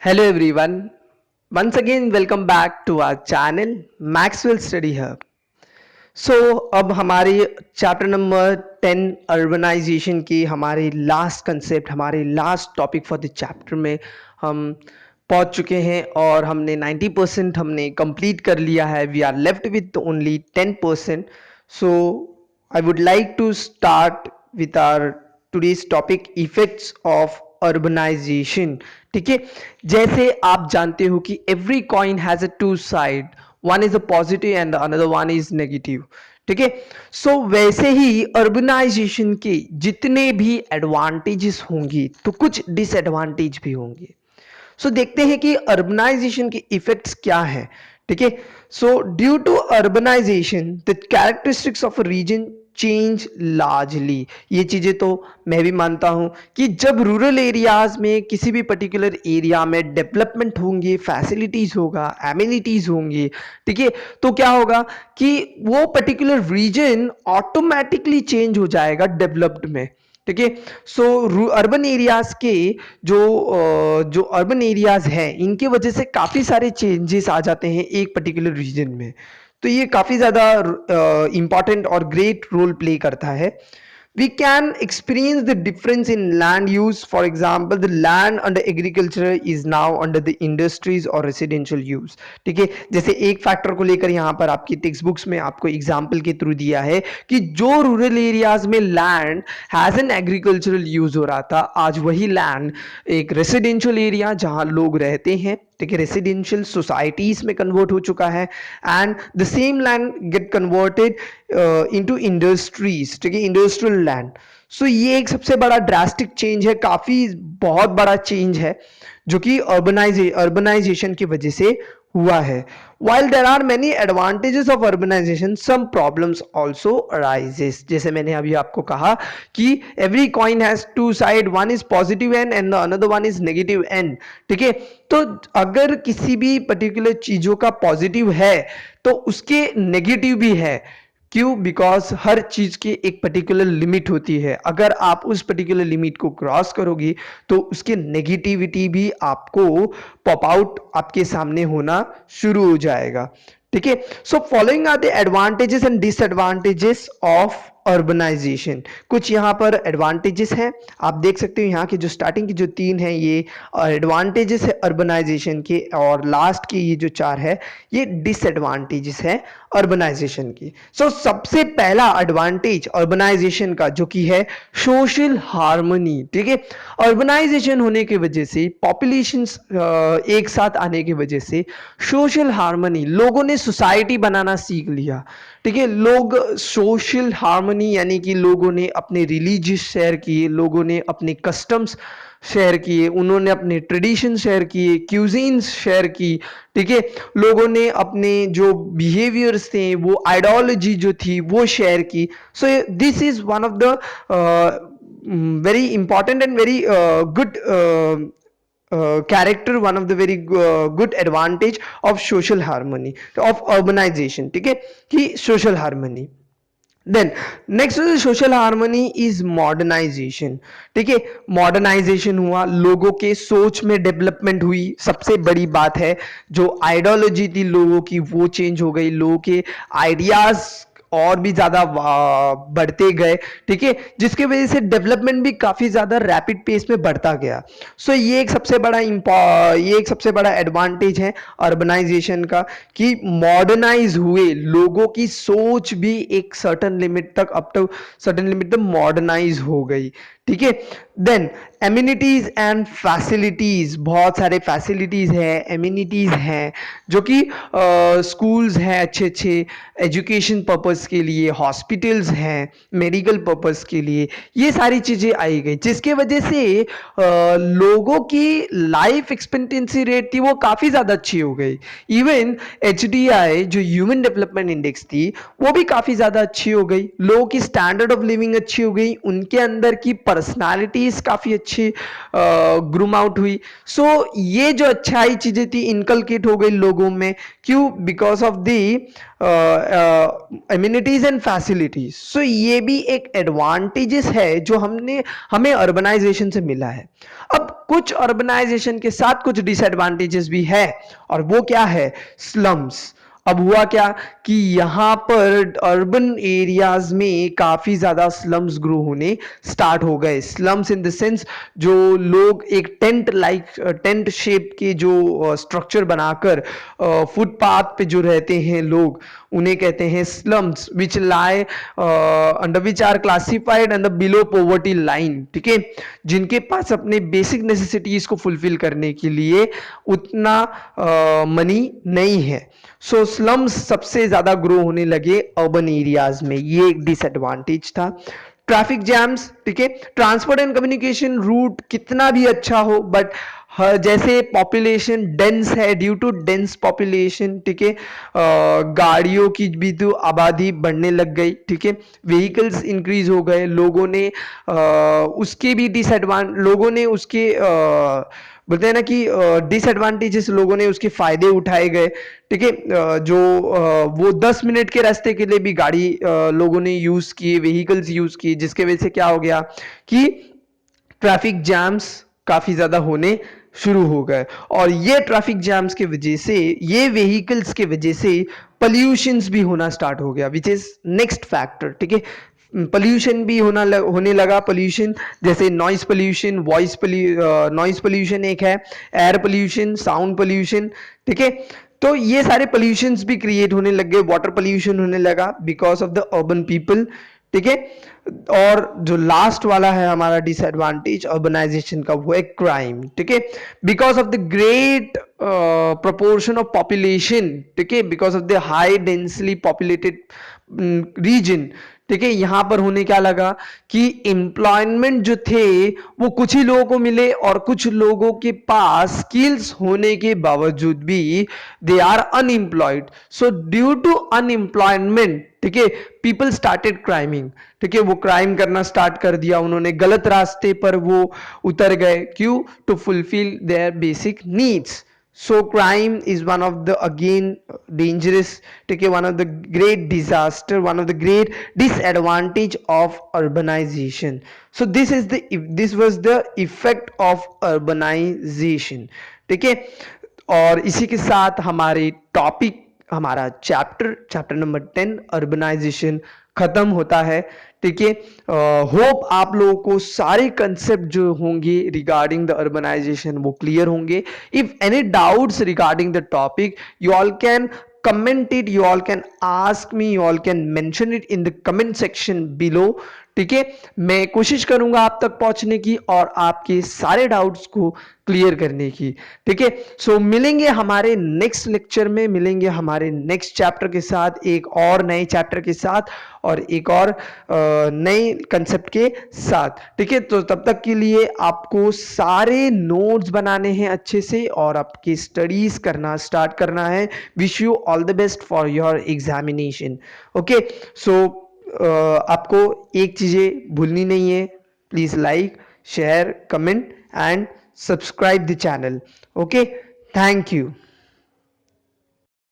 Hello everyone. Once again welcome back to our channel Maxwell Study Hub. अब हमारे chapter number 10 urbanisation की हमारे last concept हमारे last topic for the chapter में हम पहुंच चुके हैं और हमने 90% हमने कंप्लीट कर लिया है. We are left with only 10%. So I would like to start with our today's topic effects of urbanization. ठीक है, जैसे आप जानते हो कि every coin has a two side, one is a positive and another one is negative. ठीक है, सो वैसे ही अर्बनाइजेशन के जितने भी एडवांटेजेस होंगे तो कुछ डिसएडवांटेज भी होंगे. सो देखते हैं कि अर्बनाइजेशन के इफेक्ट्स क्या है. ठीक है, so due to urbanization the characteristics of a region change largely. ये चीजें तो मैं भी मानता हूं कि जब रूरल एरियाज में किसी भी पर्टिकुलर एरिया में डेवलपमेंट होंगे, फैसिलिटीज होगा, एमिनिटीज होंगी, ठीक है, तो क्या होगा कि वो पर्टिकुलर रीजन ऑटोमेटिकली चेंज हो जाएगा डेवलप्ड में. ठीक है, सो अर्बन एरियाज के जो अर्बन एरियाज हैं इनके वजह से काफ़ी सारे चेंजेस आ जाते हैं एक पर्टिकुलर रीजन में. तो ये काफ़ी ज़्यादा इंपॉर्टेंट और ग्रेट रोल प्ले करता है. We can experience the difference in land use. For example, the land under agriculture is now under the industries or residential use. ठीक है, जैसे एक फैक्टर को लेकर यहाँ पर आपकी टेक्स्ट बुक्स में आपको एग्जाम्पल के थ्रू दिया है कि जो रूरल एरियाज में land has an agricultural use हो रहा था, आज वही लैंड एक रेसिडेंशियल एरिया जहाँ लोग रहते हैं, ठीक है, रेसिडेंशियल सोसाइटीज में कन्वर्ट हो चुका है. And the same land get converted into industries. ठीक है, इंडस्ट्रियल लैंड. सो ये एक सबसे बड़ा ड्रास्टिक चेंज है, काफी बहुत बड़ा चेंज है जो कि अर्बनाइजेशन की वजह से हुआ है. While there are many advantages of urbanization, some problems also arises. जैसे मैंने अभी आपको कहा कि every coin has two side, one is positive end and the another one is negative end. ठीक है, तो अगर किसी भी पर्टिकुलर चीजों का पॉजिटिव है तो उसके नेगेटिव भी है. क्यों? बिकॉज हर चीज की एक पर्टिकुलर लिमिट होती है. अगर आप उस पर्टिकुलर लिमिट को क्रॉस करोगे तो उसके नेगेटिविटी भी आपको पॉप आउट आपके सामने होना शुरू हो जाएगा. ठीक है, so following are the advantages and disadvantages of urbanization. कुछ यहाँ पर एडवांटेजेस हैं, आप देख सकते हो यहाँ की जो स्टार्टिंग की जो 3 है ये एडवांटेजेस है अर्बनाइजेशन के, और लास्ट की ये जो 4 है ये डिसएडवांटेजेस है अर्बनाइजेशन की. सो सबसे पहला एडवांटेज अर्बनाइजेशन का जो कि है सोशल हार्मनी. ठीक है, अर्बनाइजेशन होने की वजह से पॉपुलेशन एक साथ आने की वजह से सोशल हार्मनी, लोगों ने सोसाइटी बनाना सीख लिया. ठीक है, लोग सोशल हार्मनी यानी कि लोगों ने अपने रिलीजियस शेयर किए, लोगों ने अपने कस्टम्स शेयर किए, उन्होंने अपने ट्रेडिशन शेयर किए, क्यूजीन्स शेयर की. ठीक है, लोगों ने अपने जो बिहेवियर्स थे, वो आइडियोलॉजी जो थी वो शेयर की. So this is one of the very important and very good character, one of the very good advantage of social harmony of urbanization. ठीक है, कि social harmony. Then next social harmony is modernization. ठीक है, modernisation हुआ, लोगों के सोच में डेवलपमेंट हुई. सबसे बड़ी बात है जो आइडियोलॉजी थी लोगों की वो चेंज हो गई, लोगों के आइडियाज और भी ज्यादा बढ़ते गए. ठीक है, जिसकी वजह से डेवलपमेंट भी काफी ज्यादा रैपिड पेस में बढ़ता गया. सो ये एक सबसे बड़ा एडवांटेज है अर्बनाइजेशन का कि मॉडर्नाइज हुए, लोगों की सोच भी एक सर्टन लिमिट तक, अप टू सर्टन लिमिट तक मॉडर्नाइज हो गई. ठीक है, देन एमिनिटीज एंड फैसिलिटीज, बहुत सारे फैसिलिटीज हैं, एमिनिटीज हैं जो कि स्कूल्स हैं अच्छे अच्छे एजुकेशन पर्पस के लिए, हॉस्पिटल्स हैं मेडिकल पर्पस के लिए, ये सारी चीज़ें आई गई जिसके वजह से लोगों की लाइफ एक्सपेक्टेंसी रेट थी वो काफ़ी ज़्यादा अच्छी हो गई. इवन HDI जो ह्यूमन डेवलपमेंट इंडेक्स थी वो भी काफ़ी ज़्यादा अच्छी हो गई, लोगों की स्टैंडर्ड ऑफ लिविंग अच्छी हो गई, उनके अंदर की पर्सनालिटीज काफ़ी अच्छी ग्रूम आउट हुई. सो ये जो अच्छाई चीज़ें थी इनकलकेट हो गई लोगों में. क्यों? Because of the amenities and facilities. So ये भी एक एडवांटेजेस है जो हमें अर्बनाइजेशन से मिला है। अब कुछ अर्बनाइजेशन के साथ कुछ डिसएडवांटेजेस भी है, और वो क्या है? स्लम्स। अब हुआ क्या कि यहाँ पर अर्बन एरियाज में काफी ज्यादा स्लम्स ग्रो होने स्टार्ट हो गए। स्लम्स इन द सेंस जो लोग एक टेंट शेप के जो स्ट्रक्चर बनाकर फुटपाथ पे जो रहते हैं लोग, उन्हें कहते हैं slums, which lie under which are classified under below poverty line. ठीक है, जिनके पास अपने बेसिक नेसेसिटीज को फुलफिल करने के लिए उतना मनी नहीं है। सो स्लम्स सबसे ज्यादा ग्रो होने लगे अर्बन एरियाज में, ये एक डिसएडवांटेज था। ट्रैफिक जैम्स, ठीक है, ट्रांसपोर्ट एंड कम्युनिकेशन रूट कितना भी अच्छा हो, बट जैसे पॉपुलेशन डेंस है, ड्यू टू डेंस पॉपुलेशन, ठीक है, गाड़ियों की भी तो आबादी बढ़ने लग गई, ठीक है, व्हीकल्स इंक्रीज हो गए, लोगों ने उसके भी लोगों ने उसके बोलते हैं ना कि डिसएडवांटेजेस लोगों ने उसके फायदे उठाए गए। ठीक है, जो वो 10 मिनट के रास्ते के लिए भी गाड़ी लोगों ने यूज किए, व्हीकल्स यूज किए, जिसके वजह से क्या हो गया कि ट्रैफिक जैम्स काफी ज्यादा होने शुरू हो गए। और ये ट्रैफिक जैम्स के वजह से, ये व्हीकल्स के वजह से पॉल्यूशंस भी होना स्टार्ट हो गया, विच इज नेक्स्ट फैक्टर। ठीक है, पोल्यूशन भी होने लगा। पोल्यूशन जैसे नॉइस पोल्यूशन, नॉइस पोल्यूशन एक है, एयर पोल्यूशन, साउंड पोल्यूशन। ठीक है, तो ये सारे पोल्यूशंस भी क्रिएट होने लग गए। वाटर पोल्यूशन होने लगा because of the urban people. ठीक है, और जो लास्ट वाला है हमारा डिसएडवांटेज अर्बनाइजेशन का, वो है क्राइम। ठीक है, because of the great proportion of population, ठीक है, because of the high densely populated region, ठीक है, यहां पर होने क्या लगा कि एम्प्लॉयमेंट जो थे वो कुछ ही लोगों को मिले, और कुछ लोगों के पास स्किल्स होने के बावजूद भी they are unemployed. So due to unemployment, ठीक है, पीपल स्टार्टेड क्राइमिंग। ठीक है, वो क्राइम करना स्टार्ट कर दिया, उन्होंने गलत रास्ते पर वो उतर गए। क्यों? To fulfil their basic needs. So crime is one of the again dangerous, take one of the great disaster, one of the great disadvantage of urbanization. So this was the effect of urbanization. ठीक है, और इसी के साथ हमारे topic, हमारा chapter number 10 urbanisation खत्म होता है। ठीक है, होप आप लोगों को सारे कंसेप्ट जो होंगे रिगार्डिंग द अर्बनाइजेशन वो क्लियर होंगे। If any doubts regarding the topic, you all can comment it, you all can ask me, you all can mention it in the comment section below। ठीक है, मैं कोशिश करूंगा आप तक पहुंचने की और आपके सारे डाउट्स को क्लियर करने की। ठीक है, सो मिलेंगे हमारे नेक्स्ट लेक्चर में, मिलेंगे हमारे नेक्स्ट चैप्टर के साथ, एक और नए चैप्टर के साथ और एक और नए कंसेप्ट के साथ। ठीक है, तो तब तक के लिए आपको सारे नोट्स बनाने हैं अच्छे से और आपकी स्टडीज करना स्टार्ट करना है। Wish you all the best for your examination. Okay, so आपको एक चीजें भूलनी नहीं है, please like, share, comment and subscribe the channel. Okay, thank you.